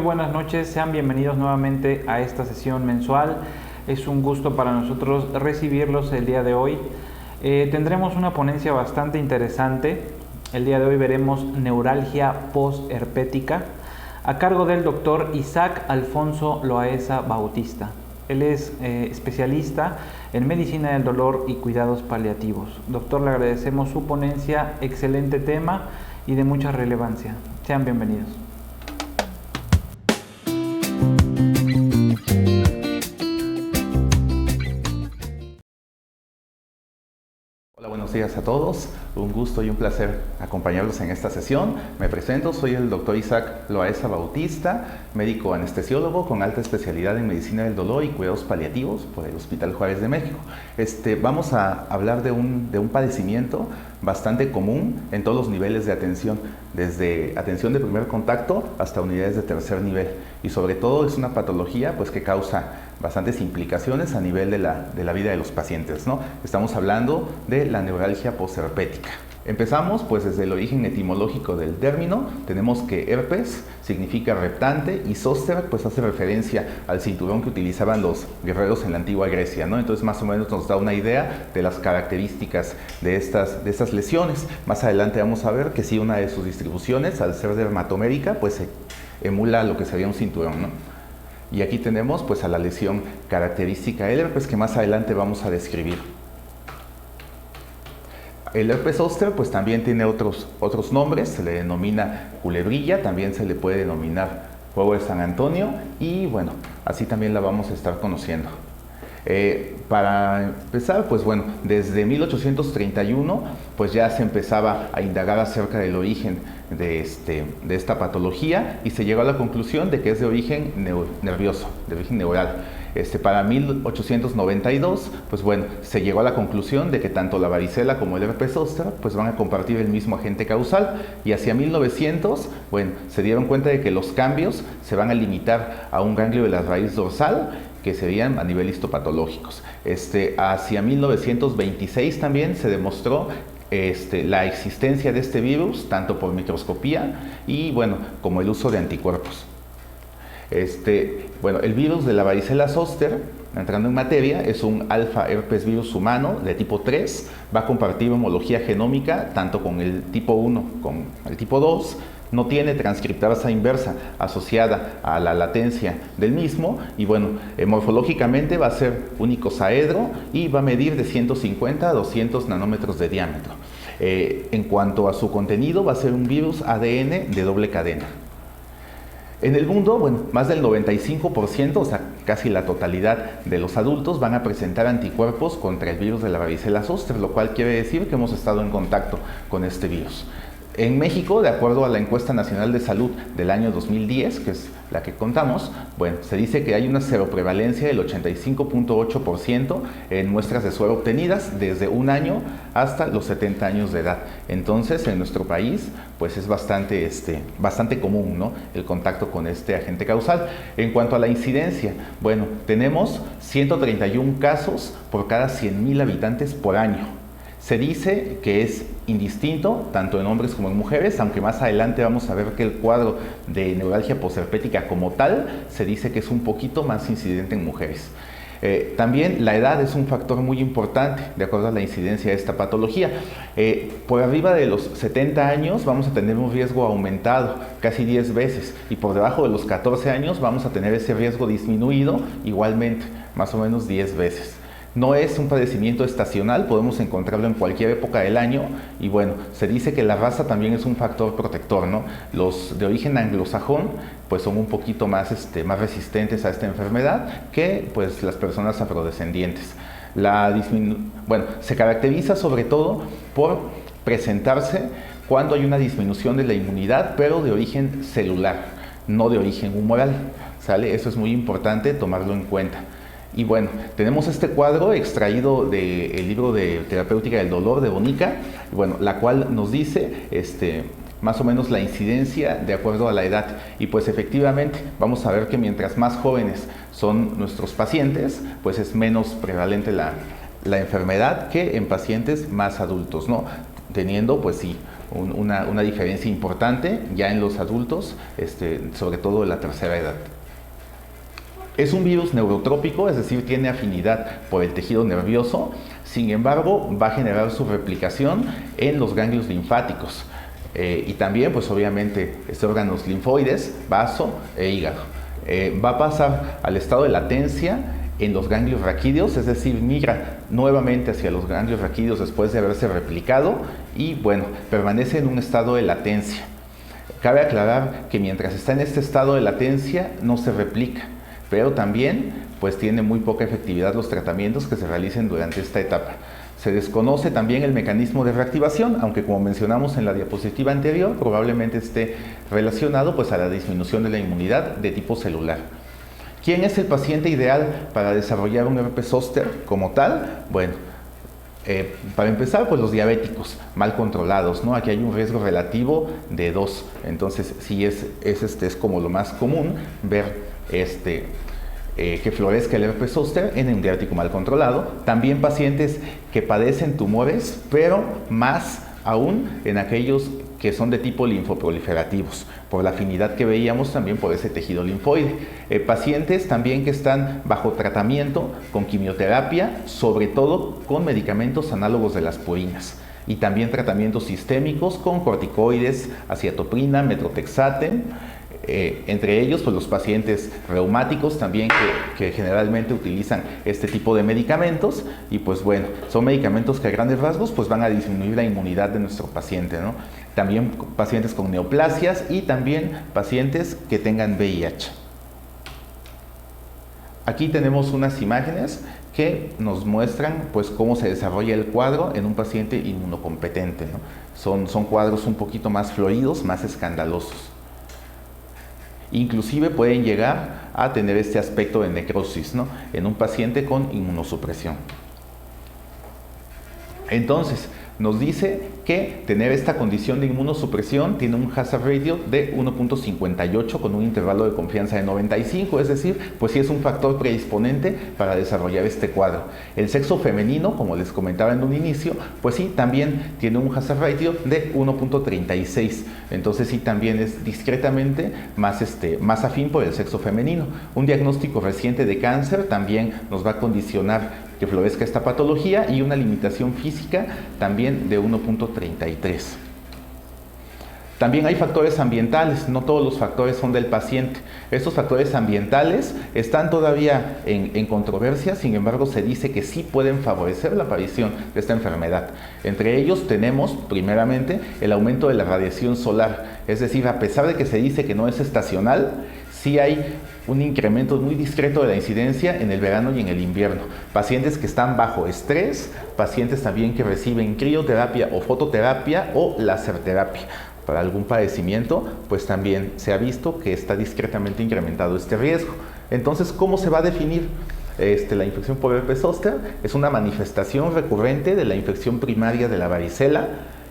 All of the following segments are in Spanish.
buenas noches, sean bienvenidos nuevamente a esta sesión mensual. Es un gusto para nosotros recibirlos el día de hoy. Tendremos una ponencia bastante interesante. El día de hoy veremos neuralgia postherpética a cargo del doctor Isaac Alfonso Loaesa Bautista. Él es especialista en medicina del dolor y cuidados paliativos. Doctor, le agradecemos su ponencia, excelente tema y de mucha relevancia. Sean bienvenidos. Hola, buenos días a todos. Un gusto y un placer acompañarlos en esta sesión. Me presento, soy el doctor Isaac Loaesa Bautista, médico anestesiólogo con alta especialidad en medicina del dolor y cuidados paliativos por el Hospital Juárez de México. Vamos a hablar de un padecimiento bastante común en todos los niveles de atención, desde atención de primer contacto hasta unidades de tercer nivel. Y sobre todo es una patología que causa bastantes implicaciones a nivel de la vida de los pacientes, ¿no? Estamos hablando de la neuralgia postherpética. Empezamos desde el origen etimológico del término. Tenemos que herpes significa reptante y zóster hace referencia al cinturón que utilizaban los guerreros en la antigua Grecia, ¿no? Entonces más o menos nos da una idea de las características de estas lesiones. Más adelante vamos a ver que sí, una de sus distribuciones, al ser dermatomérica, se emula lo que sería un cinturón, ¿no? Y aquí tenemos a la lesión característica del herpes que más adelante vamos a describir. El herpes zóster también tiene otros nombres, se le denomina culebrilla, también se le puede denominar fuego de San Antonio y bueno, así también la vamos a estar conociendo. Para empezar, desde 1831 ya se empezaba a indagar acerca del origen de esta patología y se llegó a la conclusión de que es de origen nervioso, de origen neural. Para 1892, se llegó a la conclusión de que tanto la varicela como el herpes zóster van a compartir el mismo agente causal, y hacia 1900, se dieron cuenta de que los cambios se van a limitar a un ganglio de la raíz dorsal, que serían a nivel histopatológicos. Hacia 1926 también se demostró la existencia de este virus, tanto por microscopía y como el uso de anticuerpos. El virus de la varicela zóster, entrando en materia, es un alfa herpes virus humano de tipo 3, va a compartir homología genómica tanto con el tipo 1 como el tipo 2, no tiene transcriptasa inversa asociada a la latencia del mismo y morfológicamente va a ser unicosaedro y va a medir de 150 a 200 nanómetros de diámetro. En cuanto a su contenido, va a ser un virus ADN de doble cadena. En el mundo, más del 95%, o sea, casi la totalidad de los adultos van a presentar anticuerpos contra el virus de la varicela zóster, lo cual quiere decir que hemos estado en contacto con este virus. En México, de acuerdo a la Encuesta Nacional de Salud del año 2010, que es la que contamos, se dice que hay una seroprevalencia del 85.8% en muestras de suero obtenidas desde un año hasta los 70 años de edad. Entonces, en nuestro país, es bastante común, ¿no?, el contacto con este agente causal. En cuanto a la incidencia, tenemos 131 casos por cada 100,000 habitantes por año. Se dice que es indistinto tanto en hombres como en mujeres, aunque más adelante vamos a ver que el cuadro de neuralgia postherpética como tal se dice que es un poquito más incidente en mujeres. También la edad es un factor muy importante de acuerdo a la incidencia de esta patología. Por arriba de los 70 años vamos a tener un riesgo aumentado casi 10 veces y por debajo de los 14 años vamos a tener ese riesgo disminuido igualmente, más o menos 10 veces. No es un padecimiento estacional, podemos encontrarlo en cualquier época del año y se dice que la raza también es un factor protector, ¿no? Los de origen anglosajón son un poquito más resistentes a esta enfermedad que las personas afrodescendientes. Se caracteriza sobre todo por presentarse cuando hay una disminución de la inmunidad, pero de origen celular, no de origen humoral, ¿sale? Eso es muy importante tomarlo en cuenta. Y tenemos este cuadro extraído del libro de Terapéutica del Dolor de Bonica, la cual nos dice más o menos la incidencia de acuerdo a la edad. Y efectivamente vamos a ver que mientras más jóvenes son nuestros pacientes, es menos prevalente la enfermedad que en pacientes más adultos, ¿no? Teniendo una diferencia importante ya en los adultos, sobre todo en la tercera edad. Es un virus neurotrópico, es decir, tiene afinidad por el tejido nervioso, sin embargo, va a generar su replicación en los ganglios linfáticos y también, pues obviamente, órganos linfoides, vaso e hígado. Va a pasar al estado de latencia en los ganglios raquídeos, es decir, migra nuevamente hacia los ganglios raquídeos después de haberse replicado y, bueno, permanece en un estado de latencia. Cabe aclarar que mientras está en este estado de latencia no se replica, pero también pues tiene muy poca efectividad los tratamientos que se realicen durante esta etapa. Se desconoce también el mecanismo de reactivación, aunque como mencionamos en la diapositiva anterior, probablemente esté relacionado pues a la disminución de la inmunidad de tipo celular. ¿Quién es el paciente ideal para desarrollar un herpes zóster como tal? Bueno, para empezar, pues los diabéticos mal controlados, ¿no? Aquí hay un riesgo relativo de 2, entonces sí es como lo más común ver que florezca el herpes zóster en un diabético mal controlado. También pacientes que padecen tumores, pero más aún en aquellos que son de tipo linfoproliferativos, por la afinidad que veíamos también por ese tejido linfoide. Pacientes también que están bajo tratamiento con quimioterapia, sobre todo con medicamentos análogos de las purinas, y también tratamientos sistémicos con corticoides, acetoprina, metrotexate, entre ellos pues los pacientes reumáticos también que generalmente utilizan este tipo de medicamentos, y pues bueno, son medicamentos que a grandes rasgos pues van a disminuir la inmunidad de nuestro paciente, ¿no? También pacientes con neoplasias y también pacientes que tengan VIH. Aquí tenemos unas imágenes que nos muestran pues cómo se desarrolla el cuadro en un paciente inmunocompetente, ¿no? Son cuadros un poquito más floridos, más escandalosos. Inclusive pueden llegar a tener este aspecto de necrosis, ¿no? En un paciente con inmunosupresión. Entonces, nos dice que tener esta condición de inmunosupresión tiene un hazard ratio de 1.58 con un intervalo de confianza de 95, es decir, pues sí es un factor predisponente para desarrollar este cuadro. El sexo femenino, como les comentaba en un inicio, pues sí, también tiene un hazard ratio de 1.36, entonces sí también es discretamente más afín por el sexo femenino. Un diagnóstico reciente de cáncer también nos va a condicionar que florezca esta patología, y una limitación física también de 1.33. También hay factores ambientales, no todos los factores son del paciente. Estos factores ambientales están todavía en controversia, sin embargo se dice que sí pueden favorecer la aparición de esta enfermedad. Entre ellos tenemos, primeramente, el aumento de la radiación solar, es decir, a pesar de que se dice que no es estacional, sí hay un incremento muy discreto de la incidencia en el verano y en el invierno. Pacientes que están bajo estrés, pacientes también que reciben crioterapia o fototerapia o laserterapia para algún padecimiento, pues también se ha visto que está discretamente incrementado este riesgo. Entonces, ¿cómo se va a definir la infección por herpes zóster? Es una manifestación recurrente de la infección primaria de la varicela,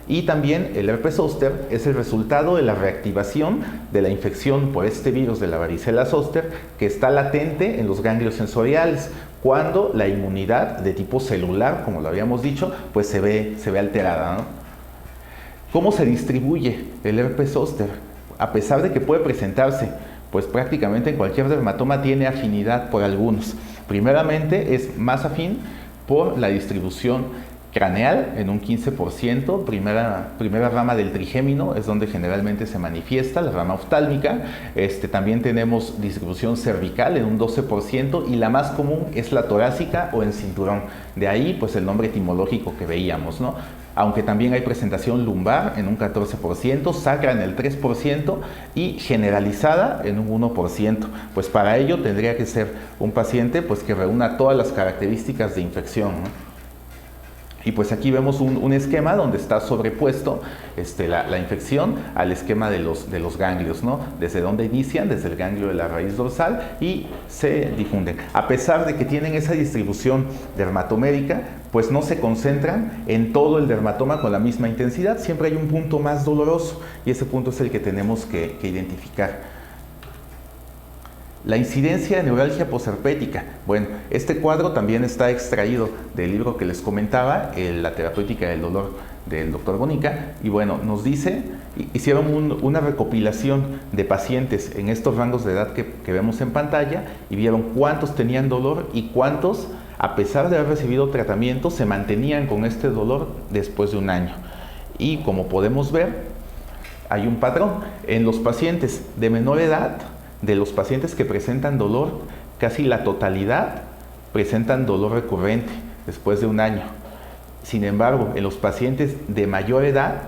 y también el herpes zóster es el resultado de la reactivación de la infección por este virus de la varicela zóster que está latente en los ganglios sensoriales, cuando la inmunidad de tipo celular, como lo habíamos dicho, pues se ve alterada, ¿no? ¿Cómo se distribuye el herpes zóster? A pesar de que puede presentarse pues prácticamente en cualquier dermatoma, tiene afinidad por algunos. Primeramente es más afín por la distribución craneal en un 15%, primera rama del trigémino es donde generalmente se manifiesta, la rama oftálmica. También tenemos distribución cervical en un 12%, y la más común es la torácica o en cinturón. De ahí pues el nombre etimológico que veíamos, ¿no? Aunque también hay presentación lumbar en un 14%, sacra en el 3% y generalizada en un 1%. Pues para ello tendría que ser un paciente pues que reúna todas las características de infección, ¿no? Y pues aquí vemos un esquema donde está sobrepuesto la infección al esquema de los ganglios, ¿no? Desde donde inician, desde el ganglio de la raíz dorsal, y se difunden. A pesar de que tienen esa distribución dermatomédica, pues no se concentran en todo el dermatoma con la misma intensidad. Siempre hay un punto más doloroso, y ese punto es el que tenemos que identificar. La incidencia de neuralgia posherpética. Bueno, este cuadro también está extraído del libro que les comentaba, La terapéutica del dolor del doctor Bonica, y bueno, nos dice, hicieron una recopilación de pacientes en estos rangos de edad que vemos en pantalla, y vieron cuántos tenían dolor y cuántos, a pesar de haber recibido tratamiento, se mantenían con este dolor después de un año. Y como podemos ver, hay un patrón. En los pacientes de menor edad, de los pacientes que presentan dolor, casi la totalidad presentan dolor recurrente después de un año. Sin embargo, en los pacientes de mayor edad,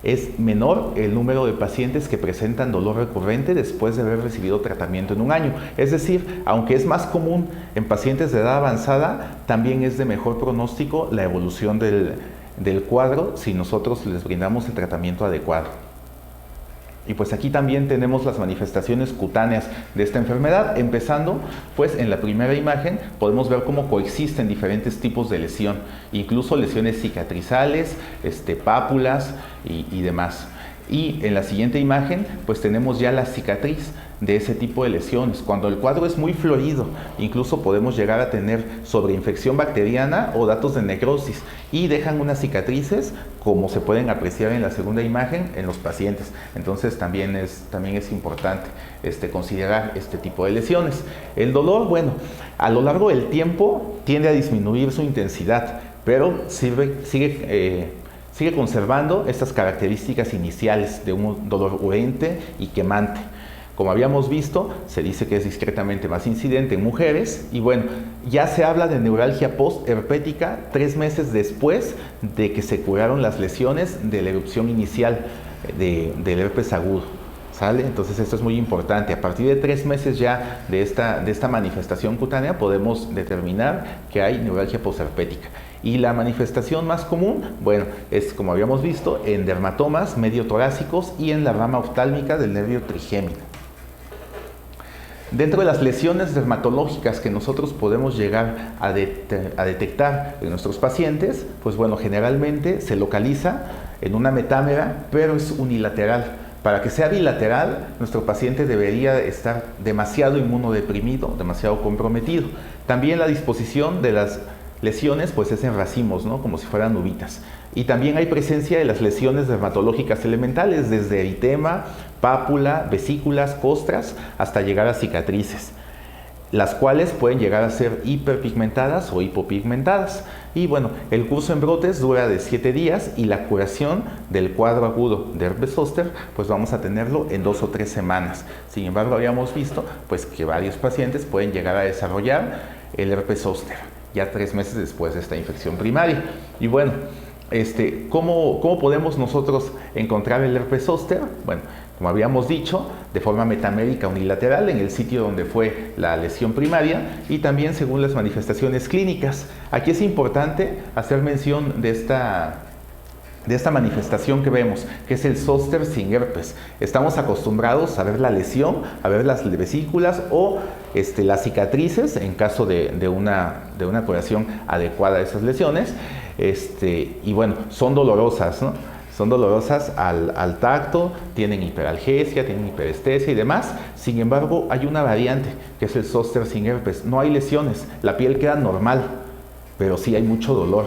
es menor el número de pacientes que presentan dolor recurrente después de haber recibido tratamiento en un año. Es decir, aunque es más común en pacientes de edad avanzada, también es de mejor pronóstico la evolución del cuadro si nosotros les brindamos el tratamiento adecuado. Y pues aquí también tenemos las manifestaciones cutáneas de esta enfermedad. Empezando, pues en la primera imagen podemos ver cómo coexisten diferentes tipos de lesión, incluso lesiones cicatrizales, pápulas y demás. Y en la siguiente imagen, pues tenemos ya la cicatriz de ese tipo de lesiones. Cuando el cuadro es muy florido, incluso podemos llegar a tener sobreinfección bacteriana o datos de necrosis, y dejan unas cicatrices, como se pueden apreciar en la segunda imagen, en los pacientes. Entonces también es importante considerar este tipo de lesiones. El dolor, bueno, a lo largo del tiempo tiende a disminuir su intensidad, pero sigue conservando estas características iniciales de un dolor urente y quemante. Como habíamos visto, se dice que es discretamente más incidente en mujeres, y bueno, ya se habla de neuralgia postherpética 3 meses después de que se curaron las lesiones de la erupción inicial del herpes agudo. ¿Sale? Entonces esto es muy importante. A partir de 3 meses ya de esta manifestación cutánea podemos determinar que hay neuralgia postherpética. Y la manifestación más común, bueno, es, como habíamos visto, en dermatomas medio torácicos y en la rama oftálmica del nervio trigémino. Dentro de las lesiones dermatológicas que nosotros podemos llegar a detectar en nuestros pacientes, pues bueno, generalmente se localiza en una metámera, pero es unilateral. Para que sea bilateral, nuestro paciente debería estar demasiado inmunodeprimido, demasiado comprometido. También la disposición de las lesiones pues es en racimos, ¿no? Como si fueran uvitas. Y también hay presencia de las lesiones dermatológicas elementales, desde eritema, pápula, vesículas, costras, hasta llegar a cicatrices, las cuales pueden llegar a ser hiperpigmentadas o hipopigmentadas. Y bueno, el curso en brotes dura de 7 días, y la curación del cuadro agudo de herpes zóster pues vamos a tenerlo en 2 o 3 semanas. Sin embargo, habíamos visto pues que varios pacientes pueden llegar a desarrollar el herpes zóster ya 3 meses después de esta infección primaria. Y bueno, ¿cómo podemos nosotros encontrar el herpes zóster? Bueno, como habíamos dicho, de forma metamérica unilateral en el sitio donde fue la lesión primaria, y también según las manifestaciones clínicas. Aquí es importante hacer mención de esta manifestación que vemos, que es el zóster sin herpes. Estamos acostumbrados a ver la lesión, a ver las vesículas o las cicatrices en caso de una curación adecuada de esas lesiones. Y bueno, son dolorosas, ¿no? Son dolorosas al tacto, tienen hiperalgesia, tienen hiperestesia y demás. Sin embargo, hay una variante, que es el zóster sin herpes. No hay lesiones, la piel queda normal, pero sí hay mucho dolor.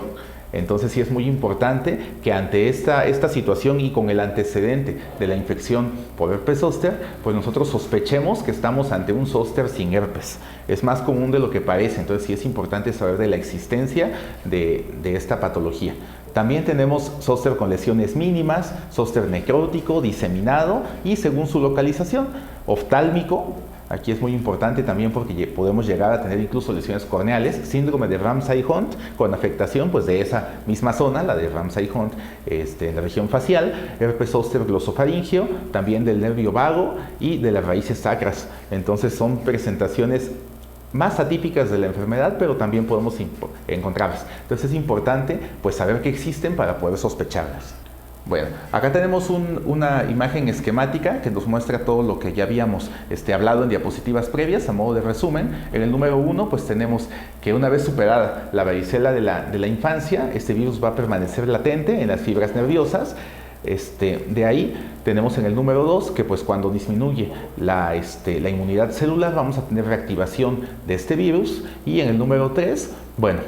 Entonces sí es muy importante que ante esta situación y con el antecedente de la infección por herpes zóster, pues nosotros sospechemos que estamos ante un zóster sin herpes. Es más común de lo que parece, entonces sí es importante saber de la existencia de esta patología. También tenemos zóster con lesiones mínimas, zóster necrótico, diseminado y según su localización, oftálmico. Aquí es muy importante también porque podemos llegar a tener incluso lesiones corneales, síndrome de Ramsay-Hunt con afectación pues de esa misma zona, la de Ramsay-Hunt en la región facial, herpes zóster glosofaríngeo, también del nervio vago y de las raíces sacras. Entonces son presentaciones más atípicas de la enfermedad, pero también podemos encontrarlas. Entonces es importante pues saber que existen para poder sospecharlas. Bueno, acá tenemos una imagen esquemática que nos muestra todo lo que ya habíamos hablado en diapositivas previas, a modo de resumen. En el número 1, pues tenemos que una vez superada la varicela de la infancia, este virus va a permanecer latente en las fibras nerviosas. De ahí tenemos en el número 2 que pues cuando disminuye la inmunidad celular vamos a tener reactivación de este virus. Y en el número 3, bueno,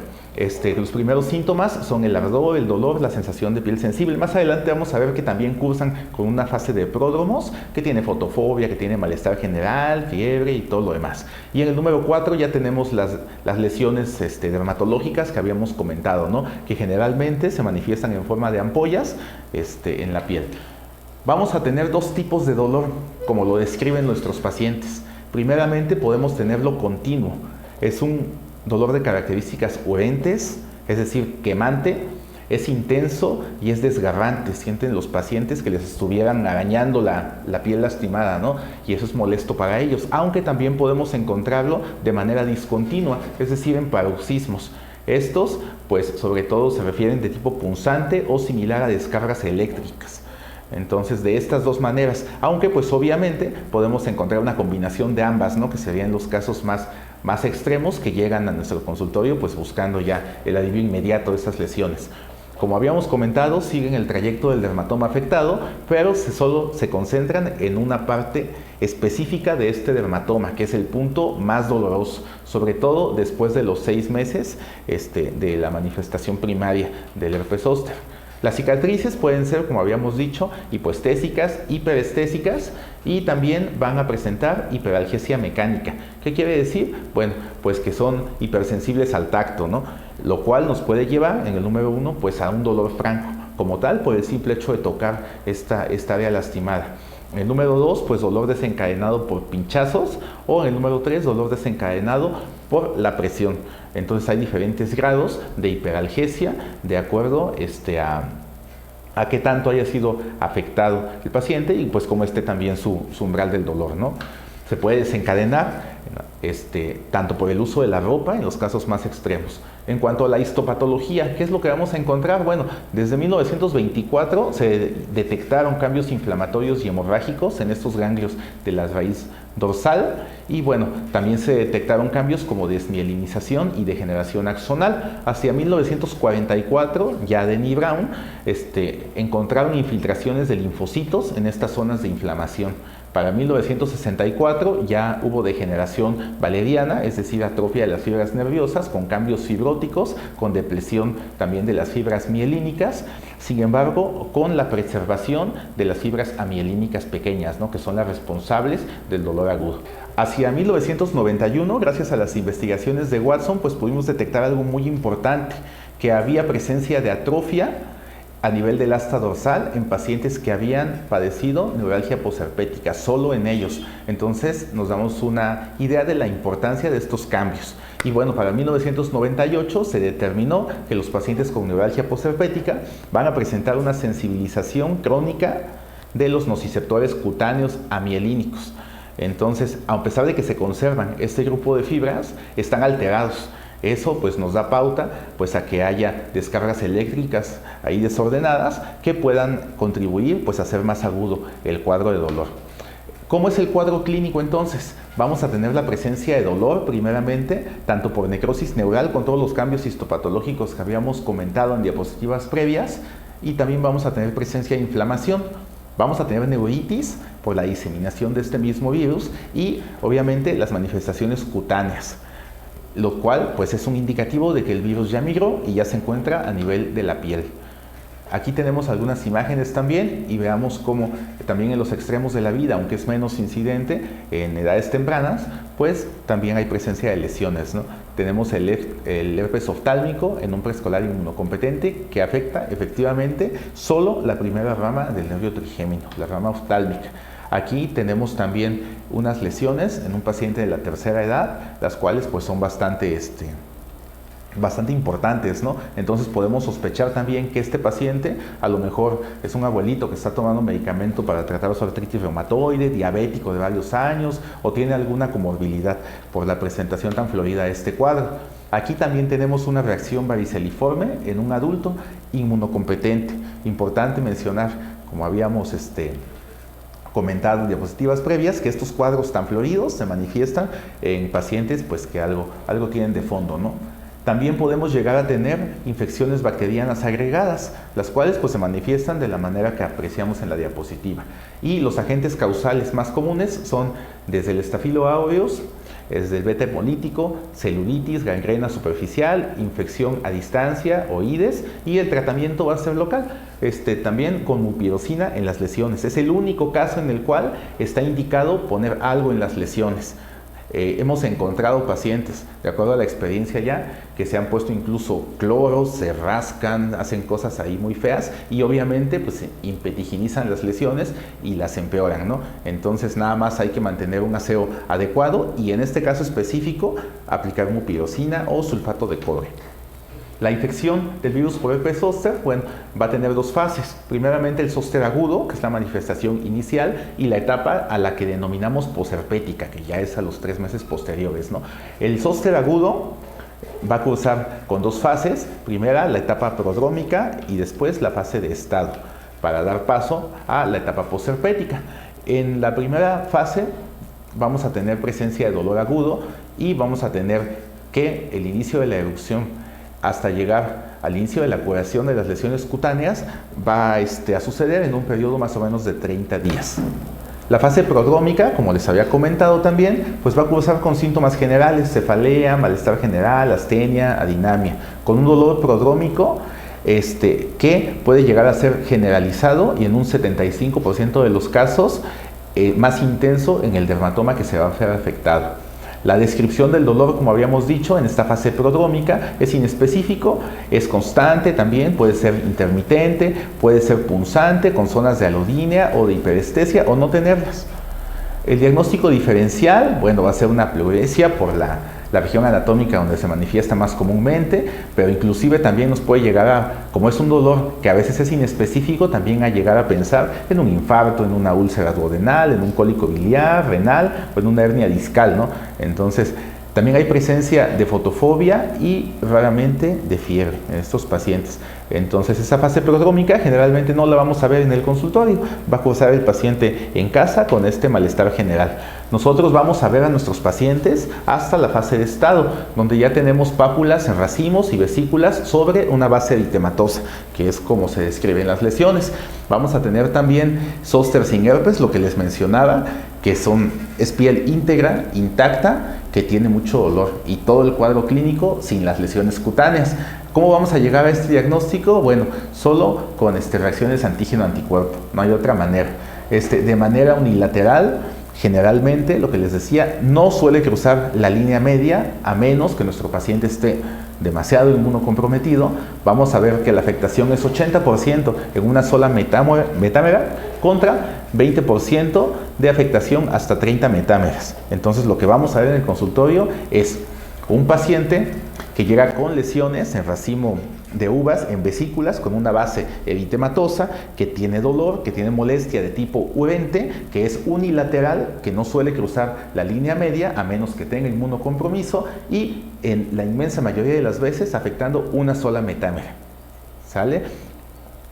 Los primeros síntomas son el ardor, el dolor, la sensación de piel sensible. Más adelante vamos a ver que también cursan con una fase de pródromos, que tiene fotofobia, que tiene malestar general, fiebre y todo lo demás. Y en el número 4 ya tenemos las lesiones dermatológicas que habíamos comentado, ¿no? Que generalmente se manifiestan en forma de ampollas en la piel. Vamos a tener dos tipos de dolor, como lo describen nuestros pacientes. Primeramente podemos tenerlo continuo. Es un dolor de características urentes, es decir, quemante, es intenso y es desgarrante. Sienten los pacientes que les estuvieran arañando la piel lastimada, ¿no? Y eso es molesto para ellos, aunque también podemos encontrarlo de manera discontinua, es decir, en paroxismos. Estos, pues, sobre todo se refieren de tipo punzante o similar a descargas eléctricas. Entonces, de estas dos maneras, aunque pues obviamente podemos encontrar una combinación de ambas, ¿no? Que serían los casos más extremos que llegan a nuestro consultorio pues buscando ya el alivio inmediato de estas lesiones. Como habíamos comentado, siguen el trayecto del dermatoma afectado, pero solo se concentran en una parte específica de este dermatoma, que es el punto más doloroso, sobre todo después de los 6 meses de la manifestación primaria del herpes zóster. Las cicatrices pueden ser, como habíamos dicho, hipoestésicas, hiperestésicas y también van a presentar hiperalgesia mecánica. ¿Qué quiere decir? Bueno, pues que son hipersensibles al tacto, ¿no? Lo cual nos puede llevar, en el número 1, pues a un dolor franco, como tal, por el simple hecho de tocar esta área lastimada. En el número 2, pues dolor desencadenado por pinchazos, o en el número 3, dolor desencadenado por la presión. Entonces hay diferentes grados de hiperalgesia de acuerdo a qué tanto haya sido afectado el paciente y pues como esté también su umbral del dolor, ¿no? Se puede desencadenar tanto por el uso de la ropa en los casos más extremos. En cuanto a la histopatología, ¿qué es lo que vamos a encontrar? Bueno, desde 1924 se detectaron cambios inflamatorios y hemorrágicos en estos ganglios de la raíz dorsal y bueno, también se detectaron cambios como desmielinización y degeneración axonal. Hacia 1944, ya Denny y Brown encontraron infiltraciones de linfocitos en estas zonas de inflamación. Para 1964 ya hubo degeneración valeriana, es decir, atrofia de las fibras nerviosas con cambios fibróticos, con depresión también de las fibras mielínicas, sin embargo, con la preservación de las fibras amielínicas pequeñas, ¿no? Que son las responsables del dolor agudo. Hacia 1991, gracias a las investigaciones de Watson, pues pudimos detectar algo muy importante, que había presencia de atrofia a nivel del asta dorsal en pacientes que habían padecido neuralgia posherpética, solo en ellos. Entonces nos damos una idea de la importancia de estos cambios. Y bueno, para 1998 se determinó que los pacientes con neuralgia posherpética van a presentar una sensibilización crónica de los nociceptores cutáneos amielínicos. Entonces, a pesar de que se conservan este grupo de fibras, están alterados. Eso pues nos da pauta pues a que haya descargas eléctricas ahí desordenadas que puedan contribuir pues a hacer más agudo el cuadro de dolor. ¿Cómo es el cuadro clínico entonces? Vamos a tener la presencia de dolor primeramente, tanto por necrosis neural con todos los cambios histopatológicos que habíamos comentado en diapositivas previas, y también vamos a tener presencia de inflamación. Vamos a tener neuritis por la diseminación de este mismo virus y obviamente las manifestaciones cutáneas, lo cual pues es un indicativo de que el virus ya migró y ya se encuentra a nivel de la piel. Aquí tenemos algunas imágenes también y veamos cómo también en los extremos de la vida, aunque es menos incidente en edades tempranas, pues también hay presencia de lesiones, ¿no? Tenemos el herpes oftálmico en un preescolar inmunocompetente que afecta efectivamente solo la primera rama del nervio trigémino, la rama oftálmica. Aquí tenemos también unas lesiones en un paciente de la tercera edad, las cuales pues son bastante importantes, ¿no? Entonces podemos sospechar también que este paciente a lo mejor es un abuelito que está tomando medicamento para tratar su artritis reumatoide, diabético de varios años o tiene alguna comorbilidad por la presentación tan florida de este cuadro. Aquí también tenemos una reacción variceliforme en un adulto inmunocompetente. Importante mencionar, como habíamos comentado en diapositivas previas, que estos cuadros tan floridos se manifiestan en pacientes pues que algo tienen de fondo, ¿no? También podemos llegar a tener infecciones bacterianas agregadas, las cuales pues se manifiestan de la manera que apreciamos en la diapositiva. Y los agentes causales más comunes son desde el Staphylo aureus, Es del beta hemolítico, celulitis, gangrena superficial, infección a distancia o IDES, y el tratamiento va a ser local, también con mupirocina en las lesiones. Es el único caso en el cual está indicado poner algo en las lesiones. Hemos encontrado pacientes, de acuerdo a la experiencia ya, que se han puesto incluso cloro, se rascan, hacen cosas ahí muy feas y obviamente pues impetiginizan las lesiones y las empeoran, ¿no? Entonces nada más hay que mantener un aseo adecuado y en este caso específico aplicar mupirocina o sulfato de cobre. La infección del virus por herpes zóster, bueno, va a tener dos fases. Primeramente el zóster agudo, que es la manifestación inicial, y la etapa a la que denominamos posherpética, que ya es a los 3 meses posteriores, ¿no? El zóster agudo va a cursar con dos fases. Primera, la etapa prodrómica y después la fase de estado, para dar paso a la etapa posherpética. En la primera fase vamos a tener presencia de dolor agudo y vamos a tener que el inicio de la erupción hasta llegar al inicio de la curación de las lesiones cutáneas va a suceder en un periodo más o menos de 30 días. La fase prodrómica, como les había comentado también, pues va a cursar con síntomas generales, cefalea, malestar general, astenia, adinamia, con un dolor prodrómico que puede llegar a ser generalizado y en un 75% de los casos más intenso en el dermatoma que se va a ver afectado. La descripción del dolor, como habíamos dicho, en esta fase prodrómica es inespecífico, es constante también, puede ser intermitente, puede ser punzante, con zonas de alodínea o de hiperestesia o no tenerlas. El diagnóstico diferencial, bueno, va a ser una pleuresia por la región anatómica donde se manifiesta más comúnmente, pero inclusive también nos puede llegar a, como es un dolor que a veces es inespecífico, también a llegar a pensar en un infarto, en una úlcera duodenal, en un cólico biliar, renal o en una hernia discal, ¿no? Entonces, también hay presencia de fotofobia y raramente de fiebre en estos pacientes. Entonces, esa fase prodrómica generalmente no la vamos a ver en el consultorio, va a cursar el paciente en casa con este malestar general. Nosotros vamos a ver a nuestros pacientes hasta la fase de estado, donde ya tenemos pápulas en racimos y vesículas sobre una base eritematosa, que es como se describen las lesiones. Vamos a tener también zóster sin herpes, lo que les mencionaba, que es piel íntegra, intacta, que tiene mucho dolor y todo el cuadro clínico sin las lesiones cutáneas. ¿Cómo vamos a llegar a este diagnóstico? Bueno, solo con reacciones antígeno-anticuerpo, no hay otra manera. De manera unilateral, generalmente, lo que les decía, no suele cruzar la línea media a menos que nuestro paciente esté demasiado inmunocomprometido. Vamos a ver que la afectación es 80% en una sola metámera contra 20% de afectación hasta 30 metámeras. Entonces lo que vamos a ver en el consultorio es un paciente que llega con lesiones en racimo de uvas, en vesículas, con una base eritematosa, que tiene dolor, que tiene molestia de tipo urente, que es unilateral, que no suele cruzar la línea media a menos que tenga inmunocompromiso y en la inmensa mayoría de las veces afectando una sola metámera. ¿Sale?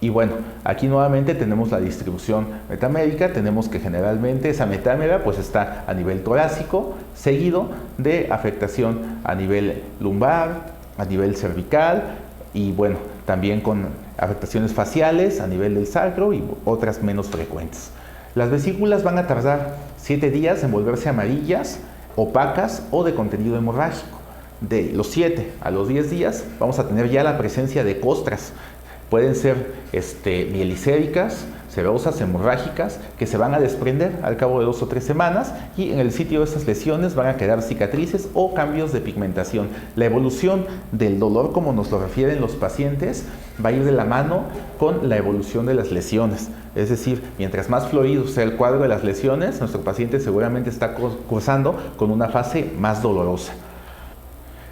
Y bueno, aquí nuevamente tenemos la distribución metamédica, tenemos que generalmente esa metámera pues está a nivel torácico, seguido de afectación a nivel lumbar, a nivel cervical y bueno, también con afectaciones faciales a nivel del sacro y otras menos frecuentes. Las vesículas van a tardar 7 días en volverse amarillas, opacas o de contenido hemorrágico. De los 7 a los 10 días vamos a tener ya la presencia de costras. Pueden ser mielicéricas, serosas, hemorrágicas, que se van a desprender al cabo de 2 o 3 semanas y en el sitio de esas lesiones van a quedar cicatrices o cambios de pigmentación. La evolución del dolor, como nos lo refieren los pacientes, va a ir de la mano con la evolución de las lesiones. Es decir, mientras más florido sea el cuadro de las lesiones, nuestro paciente seguramente está cursando con una fase más dolorosa.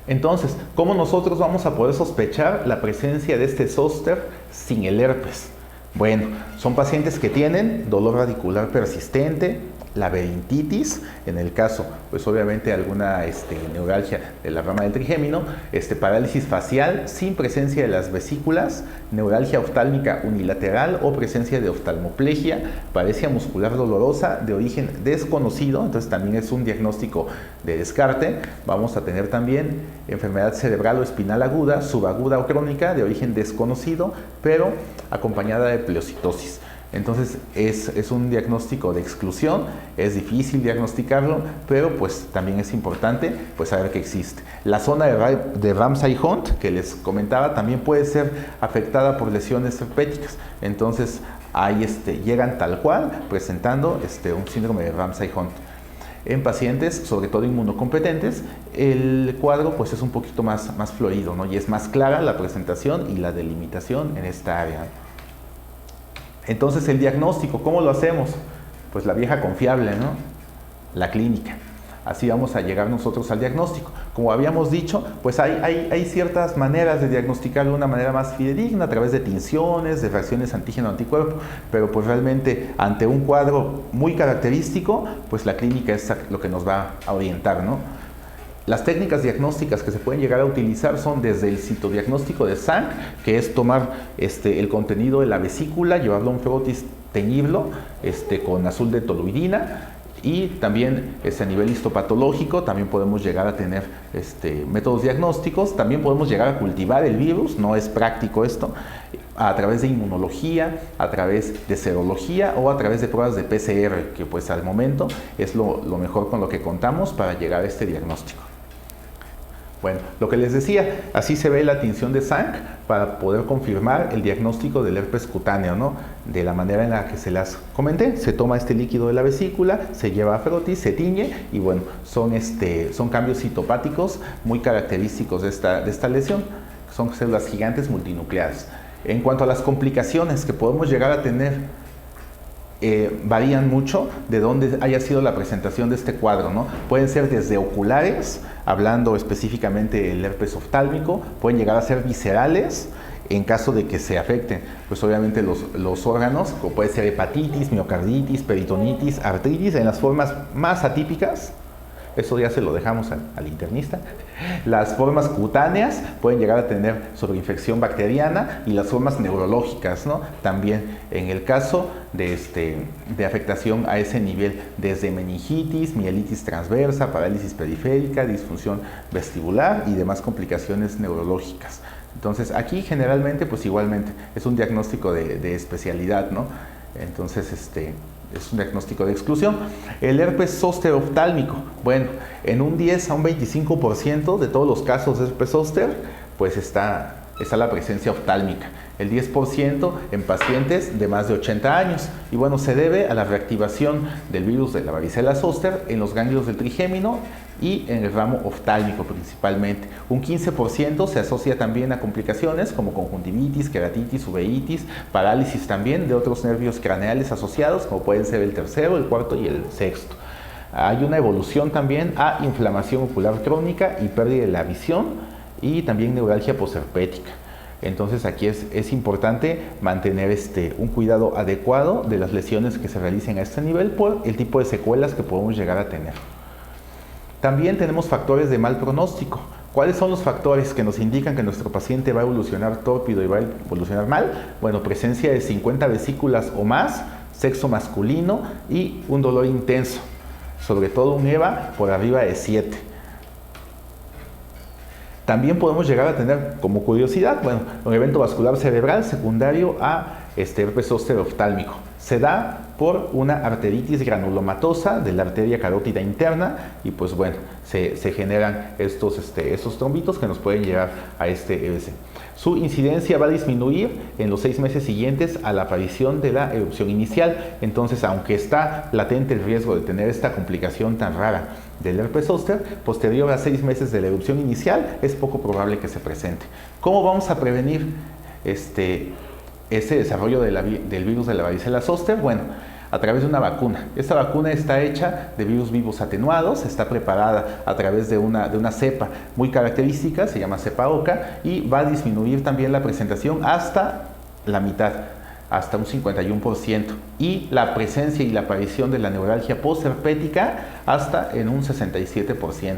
Entonces, ¿cómo nosotros vamos a poder sospechar la presencia de este zóster sin el herpes? Bueno, son pacientes que tienen dolor radicular persistente, laberintitis, en el caso, pues obviamente alguna neuralgia de la rama del trigémino, parálisis facial sin presencia de las vesículas, neuralgia oftálmica unilateral o presencia de oftalmoplegia, paresia muscular dolorosa de origen desconocido, entonces también es un diagnóstico de descarte. Vamos a tener también enfermedad cerebral o espinal aguda, subaguda o crónica de origen desconocido, pero acompañada de pleocitosis. Entonces es un diagnóstico de exclusión, es difícil diagnosticarlo, pero pues también es importante pues saber que existe. La zona de Ramsay-Hunt que les comentaba también puede ser afectada por lesiones herpéticas. Entonces ahí llegan tal cual presentando un síndrome de Ramsay-Hunt. En pacientes, sobre todo inmunocompetentes, el cuadro pues es un poquito más florido, ¿no? Y es más clara la presentación y la delimitación en esta área. Entonces el diagnóstico, ¿cómo lo hacemos? Pues la vieja confiable, ¿no? La clínica. Así vamos a llegar nosotros al diagnóstico. Como habíamos dicho, pues hay ciertas maneras de diagnosticar de una manera más fidedigna a través de tinciones, de reacciones antígeno-anticuerpo, pero pues realmente ante un cuadro muy característico, pues la clínica es lo que nos va a orientar, ¿no? Las técnicas diagnósticas que se pueden llegar a utilizar son desde el citodiagnóstico de Zank, que es tomar el contenido de la vesícula, llevarlo a un frotis, teñirlo con azul de toluidina, y también a nivel histopatológico también podemos llegar a tener métodos diagnósticos. También podemos llegar a cultivar el virus, no es práctico esto, a través de inmunología, a través de serología o a través de pruebas de PCR, que pues al momento es lo mejor con lo que contamos para llegar a este diagnóstico. Bueno, lo que les decía, así se ve la tinción de Zank para poder confirmar el diagnóstico del herpes cutáneo, ¿no? De la manera en la que se las comenté, se toma este líquido de la vesícula, se lleva a frotis, se tiñe y bueno, son cambios citopáticos muy característicos de esta lesión, son células gigantes multinucleares. En cuanto a las complicaciones que podemos llegar a tener, varían mucho de dónde haya sido la presentación de este cuadro, ¿no? Pueden ser desde oculares, hablando específicamente del herpes oftálmico, pueden llegar a ser viscerales, en caso de que se afecten, pues obviamente los órganos, como puede ser hepatitis, miocarditis, peritonitis, artritis, en las formas más atípicas. Eso ya se lo dejamos al internista. Las formas cutáneas pueden llegar a tener sobreinfección bacteriana y las formas neurológicas, ¿no? También en el caso de afectación a ese nivel, desde meningitis, mielitis transversa, parálisis periférica, disfunción vestibular y demás complicaciones neurológicas. Entonces aquí generalmente pues igualmente es un diagnóstico de especialidad, ¿no? Entonces es un diagnóstico de exclusión. El herpes zóster oftálmico, bueno, en un 10 a un 25% de todos los casos de herpes zóster, pues está la presencia oftálmica. El 10% en pacientes de más de 80 años. Y bueno, se debe a la reactivación del virus de la varicela zóster en los ganglios del trigémino y en el ramo oftálmico principalmente. Un 15% se asocia también a complicaciones como conjuntivitis, queratitis, uveitis, parálisis también de otros nervios craneales asociados, como pueden ser el tercero, el cuarto y el sexto. Hay una evolución también a inflamación ocular crónica y pérdida de la visión y también neuralgia posherpética. Entonces aquí es importante mantener un cuidado adecuado de las lesiones que se realicen a este nivel por el tipo de secuelas que podemos llegar a tener. También tenemos factores de mal pronóstico. ¿Cuáles son los factores que nos indican que nuestro paciente va a evolucionar tórpido y va a evolucionar mal? Bueno, presencia de 50 vesículas o más, sexo masculino y un dolor intenso, sobre todo un EVA por arriba de 7. También podemos llegar a tener, como curiosidad, bueno, un evento vascular cerebral secundario a herpes zóster oftálmico. Se da por una arteritis granulomatosa de la arteria carótida interna y pues bueno, se generan estos trombitos que nos pueden llevar a este EBC. Su incidencia va a disminuir en los 6 meses siguientes a la aparición de la erupción inicial. Entonces, aunque está latente el riesgo de tener esta complicación tan rara del herpes zóster, posterior a 6 meses de la erupción inicial, es poco probable que se presente. ¿Cómo vamos a prevenir ese desarrollo del virus de la varicela zóster? Bueno, a través de una vacuna. Esta vacuna está hecha de virus vivos atenuados, está preparada a través de una cepa muy característica, se llama cepa OCA, y va a disminuir también la presentación hasta la mitad, hasta un 51%, y la presencia y la aparición de la neuralgia posherpética hasta en un 67%.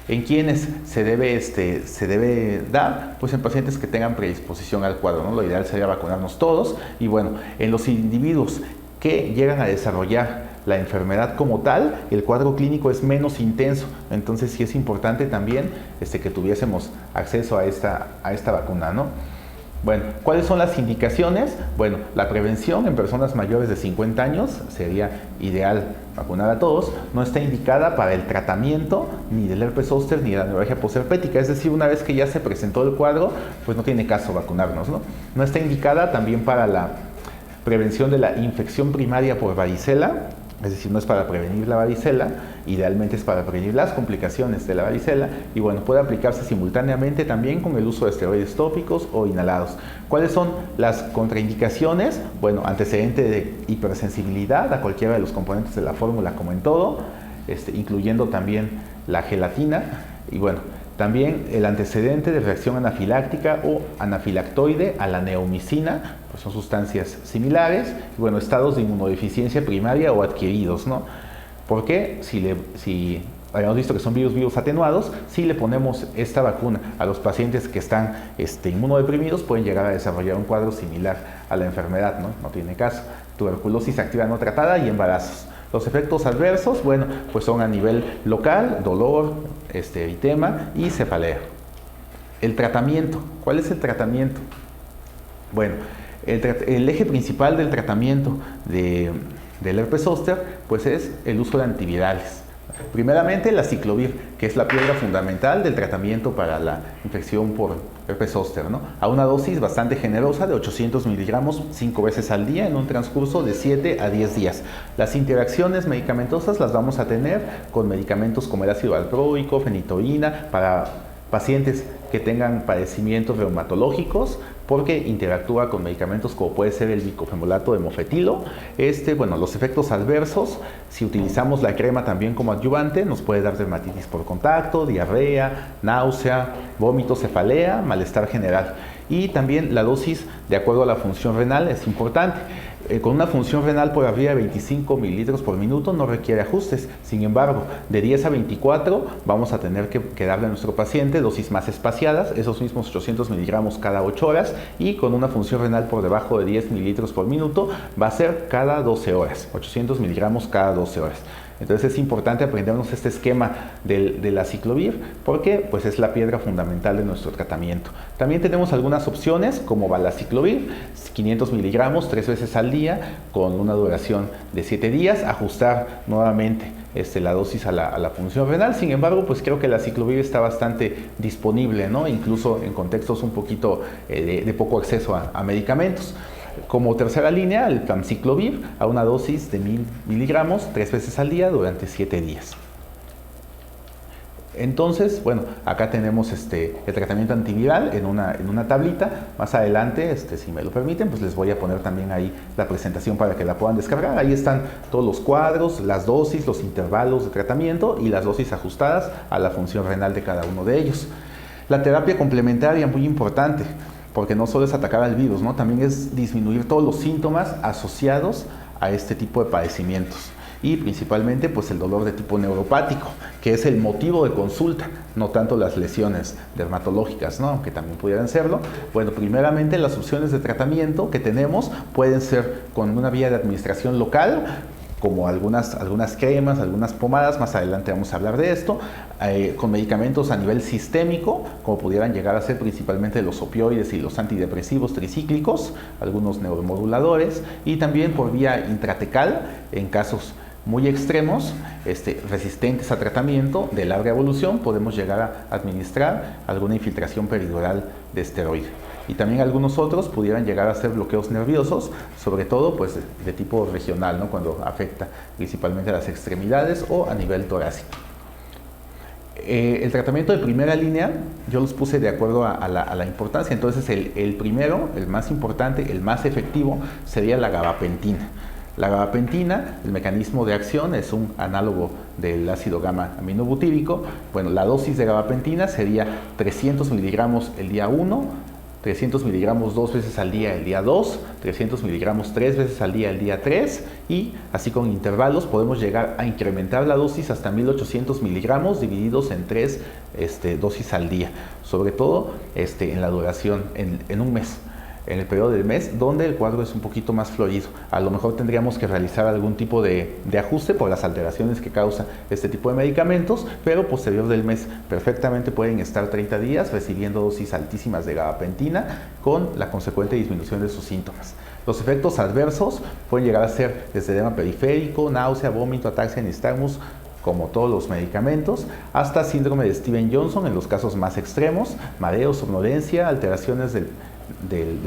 ¿En quiénes se debe dar? Pues en pacientes que tengan predisposición al cuadro, ¿no? Lo ideal sería vacunarnos todos. Y bueno, en los individuos que llegan a desarrollar la enfermedad como tal, el cuadro clínico es menos intenso. Entonces sí es importante también que tuviésemos acceso a esta vacuna, ¿no? Bueno, ¿cuáles son las indicaciones? Bueno, la prevención en personas mayores de 50 años sería ideal vacunar a todos. No está indicada para el tratamiento ni del herpes zóster ni de la neuralgia posherpética. Es decir, una vez que ya se presentó el cuadro, pues no tiene caso vacunarnos, ¿no? No está indicada también para la prevención de la infección primaria por varicela. Es decir, no es para prevenir la varicela, idealmente es para prevenir las complicaciones de la varicela y bueno, puede aplicarse simultáneamente también con el uso de esteroides tópicos o inhalados. ¿Cuáles son las contraindicaciones? Bueno, antecedente de hipersensibilidad a cualquiera de los componentes de la fórmula, como en todo, incluyendo también la gelatina y bueno, también el antecedente de reacción anafiláctica o anafilactoide a la neomicina, pues son sustancias similares, y bueno, estados de inmunodeficiencia primaria o adquiridos, ¿no? Porque si habíamos visto que son virus atenuados, si le ponemos esta vacuna a los pacientes que están inmunodeprimidos, pueden llegar a desarrollar un cuadro similar a la enfermedad, ¿no? No tiene caso. Tuberculosis activa no tratada y embarazos. Los efectos adversos, bueno, pues son a nivel local, dolor, eritema y cefalea. El tratamiento, ¿cuál es el tratamiento? Bueno, el eje principal del tratamiento del herpes zóster, pues es el uso de antivirales. Primeramente, la aciclovir, que es la piedra fundamental del tratamiento para la infección por herpes zóster, ¿no? A una dosis bastante generosa de 800 miligramos 5 veces al día en un transcurso de 7 a 10 días. Las interacciones medicamentosas las vamos a tener con medicamentos como el ácido valproico, fenitoína, para pacientes que tengan padecimientos reumatológicos, porque interactúa con medicamentos como puede ser el bicofenolato de mofetilo. Bueno, los efectos adversos, si utilizamos la crema también como adyuvante, nos puede dar dermatitis por contacto, diarrea, náusea, vómito, cefalea, malestar general. Y también la dosis de acuerdo a la función renal es importante. Con una función renal por arriba de 25 mililitros por minuto no requiere ajustes. Sin embargo, de 10 a 24 vamos a tener que darle a nuestro paciente dosis más espaciadas, esos mismos 800 miligramos cada 8 horas, y con una función renal por debajo de 10 mililitros por minuto va a ser cada 12 horas, 800 miligramos cada 12 horas. Entonces es importante aprendernos este esquema de la aciclovir porque pues es la piedra fundamental de nuestro tratamiento. También tenemos algunas opciones como valaciclovir, 500 miligramos 3 veces al día con una duración de 7 días, ajustar nuevamente la dosis a la función renal. Sin embargo, pues creo que la aciclovir está bastante disponible, ¿no? Incluso en contextos un poquito de poco acceso a medicamentos. Como tercera línea, el famciclovir a una dosis de 1000 miligramos 3 veces al día durante 7 días. Entonces, bueno, acá tenemos el tratamiento antiviral en una tablita. Más adelante, si me lo permiten, pues les voy a poner también ahí la presentación para que la puedan descargar. Ahí están todos los cuadros, las dosis, los intervalos de tratamiento y las dosis ajustadas a la función renal de cada uno de ellos. La terapia complementaria, muy importante, porque no solo es atacar al virus, ¿no? También es disminuir todos los síntomas asociados a este tipo de padecimientos y principalmente pues el dolor de tipo neuropático, que es el motivo de consulta, no tanto las lesiones dermatológicas, ¿no? Aunque también pudieran serlo. Bueno, primeramente las opciones de tratamiento que tenemos pueden ser con una vía de administración local, como algunas cremas, algunas pomadas, más adelante vamos a hablar de esto, con medicamentos a nivel sistémico, como pudieran llegar a ser principalmente los opioides y los antidepresivos tricíclicos, algunos neuromoduladores, y también por vía intratecal en casos muy extremos, resistentes a tratamiento de larga evolución, podemos llegar a administrar alguna infiltración peridural de esteroide. Y también algunos otros pudieran llegar a ser bloqueos nerviosos, sobre todo pues de tipo regional, ¿no? Cuando afecta principalmente a las extremidades o a nivel torácico. El tratamiento de primera línea yo los puse de acuerdo a la importancia. Entonces el primero, el más importante, el más efectivo sería la gabapentina. La gabapentina, el mecanismo de acción es un análogo del ácido gamma aminobutírico. Bueno, la dosis de gabapentina sería 300 miligramos el día 1, 300 miligramos 2 veces al día el día 2, 300 miligramos 3 veces al día el día 3 y así con intervalos podemos llegar a incrementar la dosis hasta 1800 miligramos divididos en 3 dosis al día, sobre todo en la duración en un mes. en el periodo del mes donde el cuadro es un poquito más florido. A lo mejor tendríamos que realizar algún tipo de ajuste por las alteraciones que causa este tipo de medicamentos, pero posterior del mes perfectamente pueden estar 30 días recibiendo dosis altísimas de gabapentina con la consecuente disminución de sus síntomas. Los efectos adversos pueden llegar a ser desde edema periférico, náusea, vómito, ataxia, nistagmus, como todos los medicamentos, hasta síndrome de Stevens-Johnson en los casos más extremos, mareo, somnolencia, alteraciones del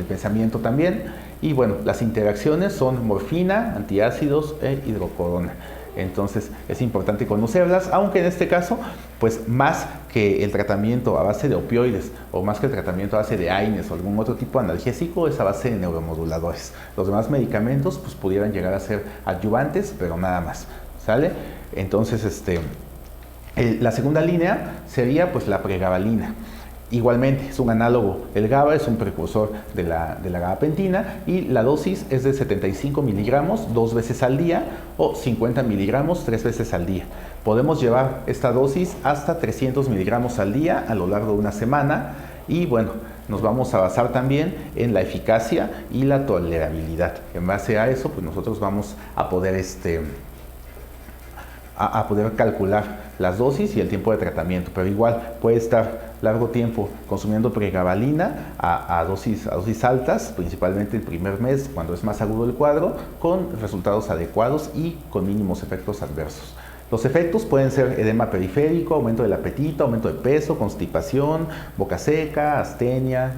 pensamiento también. Y bueno, las interacciones son morfina, antiácidos e hidrocodona. Entonces es importante conocerlas, aunque en este caso, pues más que el tratamiento a base de opioides o más que el tratamiento a base de AINES o algún otro tipo de analgésico, es a base de neuromoduladores. Los demás medicamentos pues pudieran llegar a ser adyuvantes, pero nada más, ¿sale? Entonces, la segunda línea sería pues la pregabalina. Igualmente, es un análogo. El GABA es un precursor de la gabapentina y la dosis es de 75 miligramos 2 veces al día o 50 miligramos 3 veces al día. Podemos llevar esta dosis hasta 300 miligramos al día a lo largo de una semana y bueno, nos vamos a basar también en la eficacia y la tolerabilidad. En base a eso, pues nosotros vamos a poder poder calcular las dosis y el tiempo de tratamiento, pero igual puede estar largo tiempo consumiendo pregabalina a dosis altas, principalmente el primer mes cuando es más agudo el cuadro, con resultados adecuados y con mínimos efectos adversos. Los efectos pueden ser edema periférico, aumento del apetito, aumento de peso, constipación, boca seca, astenia,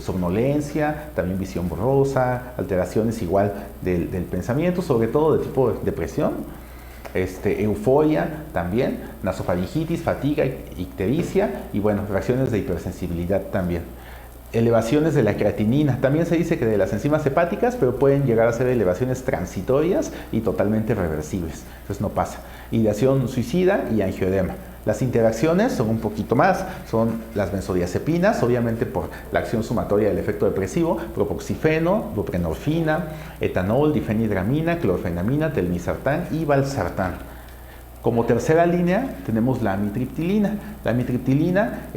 somnolencia, también visión borrosa, alteraciones igual del pensamiento, sobre todo de tipo de depresión, euforia también, nasofaringitis, fatiga, ictericia y bueno, reacciones de hipersensibilidad también. Elevaciones de la creatinina, también se dice que de las enzimas hepáticas, pero pueden llegar a ser elevaciones transitorias y totalmente reversibles, entonces no pasa. Ideación suicida y angioedema. Las interacciones son un poquito más, son las benzodiazepinas, obviamente por la acción sumatoria del efecto depresivo, propoxifeno, buprenorfina, etanol, difenhidramina, clorfenamina, telmisartán y valsartán. Como tercera línea tenemos la amitriptilina. La amitriptilina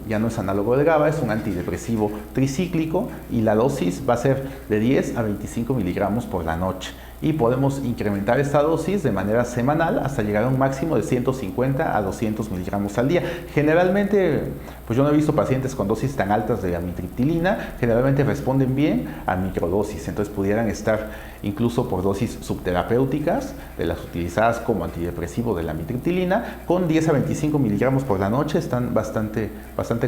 ya no es análogo del GABA, es un antidepresivo tricíclico y la dosis va a ser de 10 a 25 miligramos por la noche. Y podemos incrementar esta dosis de manera semanal hasta llegar a un máximo de 150 a 200 miligramos al día. Generalmente, pues yo no he visto pacientes con dosis tan altas de amitriptilina, generalmente responden bien a microdosis, entonces pudieran estar incluso por dosis subterapéuticas de las utilizadas como antidepresivo de la amitriptilina, con 10 a 25 miligramos por la noche están bastante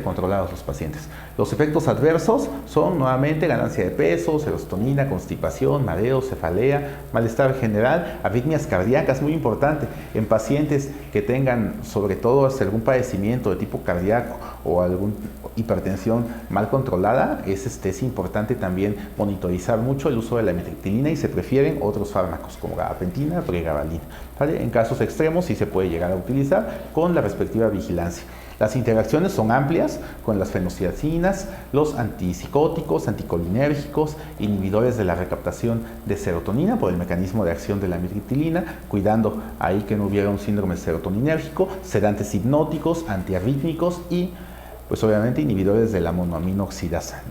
controlados los pacientes. Los efectos adversos son nuevamente ganancia de peso, serotonina, constipación, mareo, cefalea, malestar general, arritmias cardíacas, muy importante en pacientes que tengan sobre todo algún padecimiento de tipo cardíaco o alguna hipertensión mal controlada, es importante también monitorizar mucho el uso de la amitriptilina y se prefieren otros fármacos como gabapentina, pregabalina, ¿vale? En casos extremos sí se puede llegar a utilizar con la respectiva vigilancia. Las interacciones son amplias con las fenociacinas, los antipsicóticos, anticolinérgicos, inhibidores de la recaptación de serotonina por el mecanismo de acción de la amitriptilina, cuidando ahí que no hubiera un síndrome serotoninérgico, sedantes hipnóticos, antiarrítmicos y pues obviamente inhibidores de la monoamino oxidasa.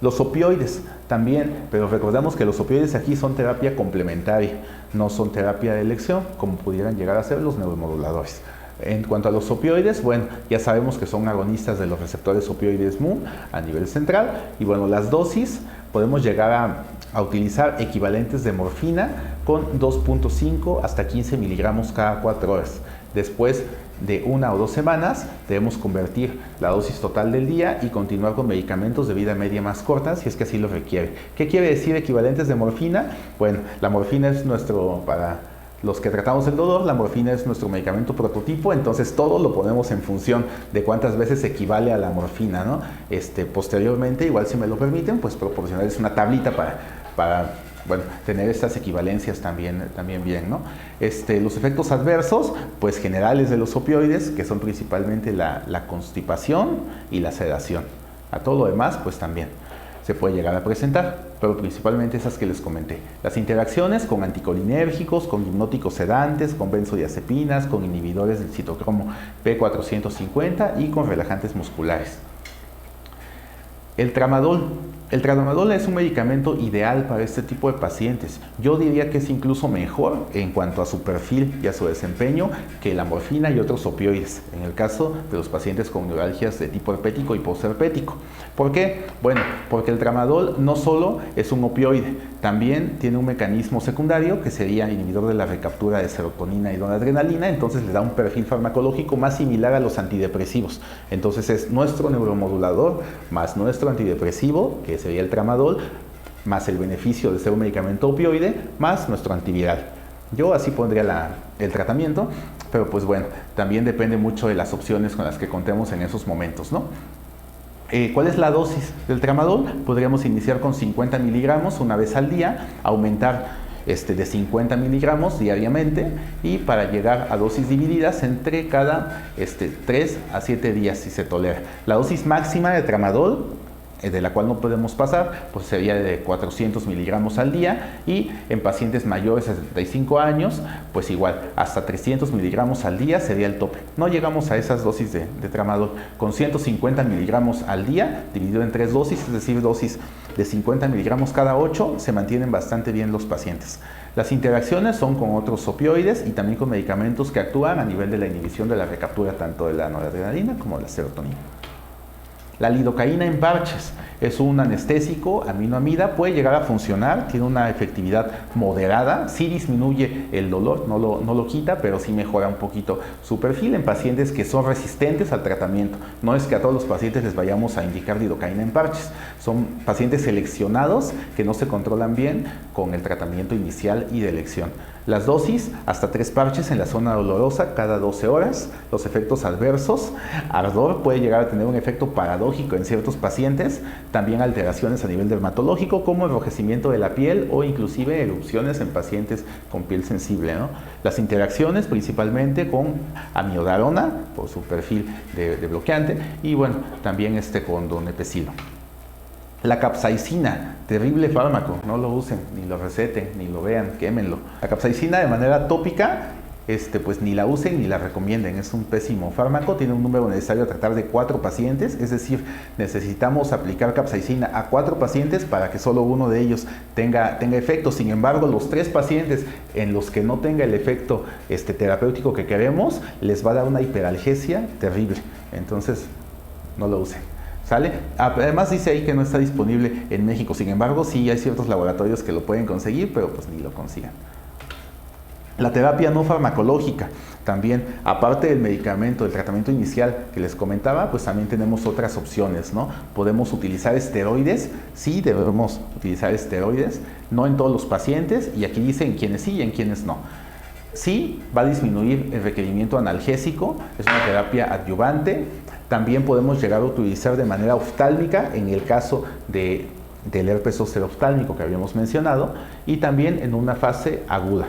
Los opioides también, pero recordamos que los opioides aquí son terapia complementaria, no son terapia de elección como pudieran llegar a ser los neuromoduladores. En cuanto a los opioides, bueno, ya sabemos que son agonistas de los receptores opioides mu a nivel central y bueno, las dosis podemos llegar a utilizar equivalentes de morfina con 2.5 hasta 15 miligramos cada 4 horas. Después de 1 o 2 semanas debemos convertir la dosis total del día y continuar con medicamentos de vida media más corta si es que así lo requiere. ¿Qué quiere decir equivalentes de morfina? Bueno, la morfina es para los que tratamos el dolor, la morfina es nuestro medicamento prototipo, entonces todo lo ponemos en función de cuántas veces equivale a la morfina, ¿no? Posteriormente, igual si me lo permiten, pues proporcionarles una tablita para bueno, tener estas equivalencias también bien, ¿no? Los efectos adversos, pues generales de los opioides, que son principalmente la constipación y la sedación. A todo lo demás, pues también se puede llegar a presentar, pero principalmente esas que les comenté. Las interacciones con anticolinérgicos, con hipnóticos sedantes, con benzodiazepinas, con inhibidores del citocromo P450 y con relajantes musculares. El tramadol. El tramadol es un medicamento ideal para este tipo de pacientes. Yo diría que es incluso mejor en cuanto a su perfil y a su desempeño que la morfina y otros opioides, en el caso de los pacientes con neuralgias de tipo herpético y postherpético. ¿Por qué? Bueno, porque el tramadol no solo es un opioide, también tiene un mecanismo secundario que sería inhibidor de la recaptura de serotonina y noradrenalina, entonces le da un perfil farmacológico más similar a los antidepresivos. Entonces es nuestro neuromodulador más nuestro antidepresivo, que sería el tramadol, más el beneficio de ser un medicamento opioide, más nuestro antiviral. Yo así pondría el tratamiento, pero pues bueno, también depende mucho de las opciones con las que contemos en esos momentos, ¿no? ¿Cuál es la dosis del tramadol? Podríamos iniciar con 50 miligramos una vez al día, aumentar de 50 miligramos diariamente y para llegar a dosis divididas entre cada 3 a 7 días si se tolera. La dosis máxima de tramadol, de la cual no podemos pasar, pues sería de 400 miligramos al día, y en pacientes mayores de 65 años, pues igual, hasta 300 miligramos al día sería el tope. No llegamos a esas dosis de tramadol. Con 150 miligramos al día, dividido en 3 dosis, es decir, dosis de 50 miligramos cada 8, se mantienen bastante bien los pacientes. Las interacciones son con otros opioides y también con medicamentos que actúan a nivel de la inhibición de la recaptura tanto de la noradrenalina como de la serotonina. La lidocaína en parches es un anestésico aminoamida, puede llegar a funcionar, tiene una efectividad moderada, sí disminuye el dolor, no lo quita, pero sí mejora un poquito su perfil en pacientes que son resistentes al tratamiento. No es que a todos los pacientes les vayamos a indicar lidocaína en parches, son pacientes seleccionados que no se controlan bien con el tratamiento inicial y de elección. Las dosis, hasta 3 parches en la zona dolorosa cada 12 horas. Los efectos adversos, ardor, puede llegar a tener un efecto paradójico en ciertos pacientes. También alteraciones a nivel dermatológico como enrojecimiento de la piel o inclusive erupciones en pacientes con piel sensible, ¿no? Las interacciones principalmente con amiodarona por su perfil de bloqueante y bueno, también con donepezilo. La capsaicina, terrible fármaco, no lo usen, ni lo receten, ni lo vean, quémenlo. La capsaicina de manera tópica, pues ni la usen ni la recomienden, es un pésimo fármaco, tiene un número necesario a tratar de 4 pacientes, es decir, necesitamos aplicar capsaicina a 4 pacientes para que solo uno de ellos tenga efecto. Sin embargo, los 3 pacientes en los que no tenga el efecto terapéutico que queremos, les va a dar una hiperalgesia terrible, entonces no lo usen. ¿Sale? Además dice ahí que no está disponible en México, sin embargo sí hay ciertos laboratorios que lo pueden conseguir, pero pues ni lo consigan. La terapia no farmacológica, también aparte del medicamento, del tratamiento inicial que les comentaba, pues también tenemos otras opciones, ¿no? Podemos utilizar esteroides, sí debemos utilizar esteroides, no en todos los pacientes, y aquí dicen quiénes sí y en quiénes no. Sí, va a disminuir el requerimiento analgésico, es una terapia adyuvante. También podemos llegar a utilizar de manera oftálmica en el caso del herpes zóster oftálmico que habíamos mencionado y también en una fase aguda.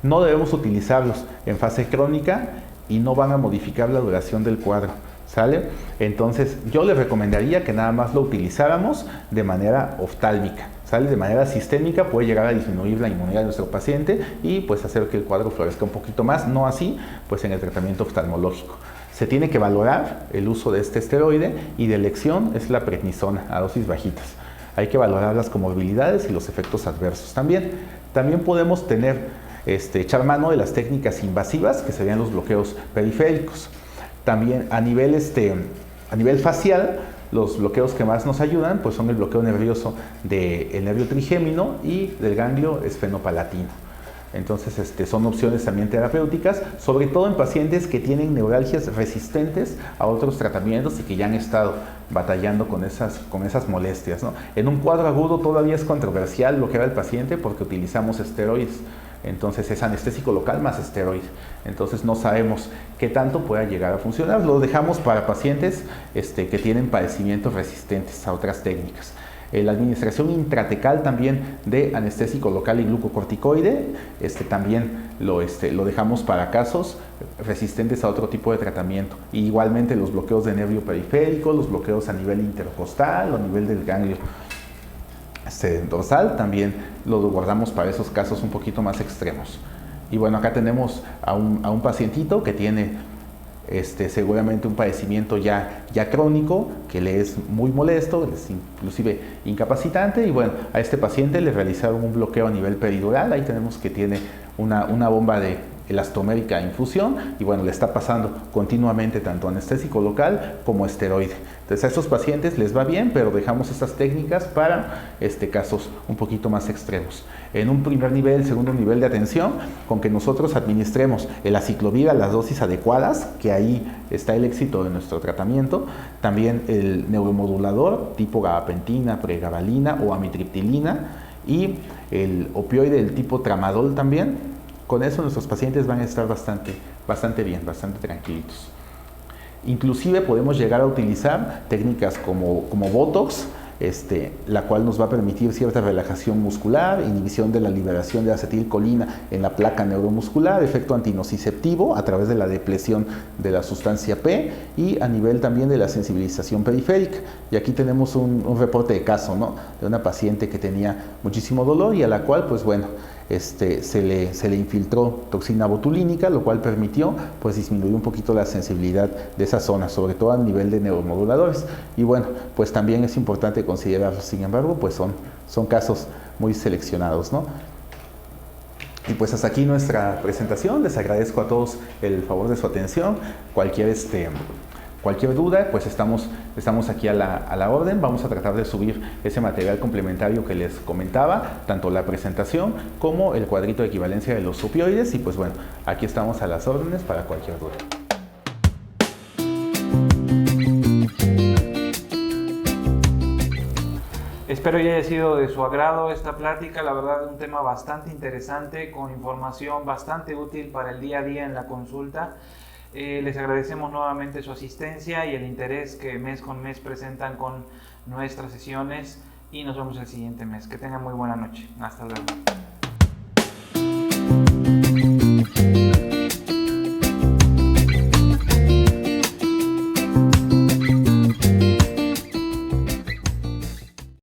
No debemos utilizarlos en fase crónica y no van a modificar la duración del cuadro, ¿sale? Entonces yo les recomendaría que nada más lo utilizáramos de manera oftálmica, ¿sale? De manera sistémica puede llegar a disminuir la inmunidad de nuestro paciente y pues hacer que el cuadro florezca un poquito más, no así pues en el tratamiento oftalmológico. Se tiene que valorar el uso de este esteroide y de elección es la prednisona a dosis bajitas. Hay que valorar las comorbilidades y los efectos adversos también. También podemos echar mano de las técnicas invasivas que serían los bloqueos periféricos. También a nivel facial, los bloqueos que más nos ayudan pues son el bloqueo nervioso del nervio trigémino y del ganglio esfenopalatino. Entonces son opciones también terapéuticas, sobre todo en pacientes que tienen neuralgias resistentes a otros tratamientos y que ya han estado batallando con esas molestias, ¿no? En un cuadro agudo todavía es controversial bloquear al paciente porque utilizamos esteroides. Entonces es anestésico local más esteroide. Entonces no sabemos qué tanto pueda llegar a funcionar. Lo dejamos para pacientes que tienen padecimientos resistentes a otras técnicas. La administración intratecal también de anestésico local y glucocorticoide, también lo dejamos para casos resistentes a otro tipo de tratamiento. Y igualmente los bloqueos de nervio periférico, los bloqueos a nivel intercostal o a nivel del ganglio dorsal, también lo guardamos para esos casos un poquito más extremos. Y bueno, acá tenemos a un pacientito que tiene seguramente un padecimiento ya crónico que le es muy molesto, es inclusive incapacitante, y bueno, a este paciente le realizaron un bloqueo a nivel peridural. Ahí tenemos que tiene una bomba de elastomérica a infusión, y bueno, le está pasando continuamente tanto anestésico local como esteroide. Entonces a estos pacientes les va bien, pero dejamos estas técnicas para casos un poquito más extremos. En un primer nivel, segundo nivel de atención, con que nosotros administremos el aciclovir a las dosis adecuadas, que ahí está el éxito de nuestro tratamiento. También el neuromodulador tipo gabapentina, pregabalina o amitriptilina, y el opioide del tipo tramadol también. Con eso nuestros pacientes van a estar bastante bien, bastante tranquilitos. Inclusive podemos llegar a utilizar técnicas como Botox, la cual nos va a permitir cierta relajación muscular, inhibición de la liberación de acetilcolina en la placa neuromuscular, efecto antinociceptivo a través de la depresión de la sustancia P, y a nivel también de la sensibilización periférica. Y aquí tenemos un reporte de caso, ¿no?, de una paciente que tenía muchísimo dolor y a la cual, pues bueno, se le infiltró toxina botulínica, lo cual permitió pues disminuir un poquito la sensibilidad de esa zona, sobre todo a nivel de neuromoduladores. Y bueno, pues también es importante considerarlo. Sin embargo, pues son casos muy seleccionados, ¿no? Y pues hasta aquí nuestra presentación. Les agradezco a todos el favor de su atención. Cualquier duda, pues estamos aquí a la orden. Vamos a tratar de subir ese material complementario que les comentaba, tanto la presentación como el cuadrito de equivalencia de los opioides. Y pues bueno, aquí estamos a las órdenes para cualquier duda. Espero que haya sido de su agrado esta plática. La verdad, un tema bastante interesante, con información bastante útil para el día a día en la consulta. Les agradecemos nuevamente su asistencia y el interés que mes con mes presentan con nuestras sesiones, y nos vemos el siguiente mes. Que tengan muy buena noche. Hasta luego.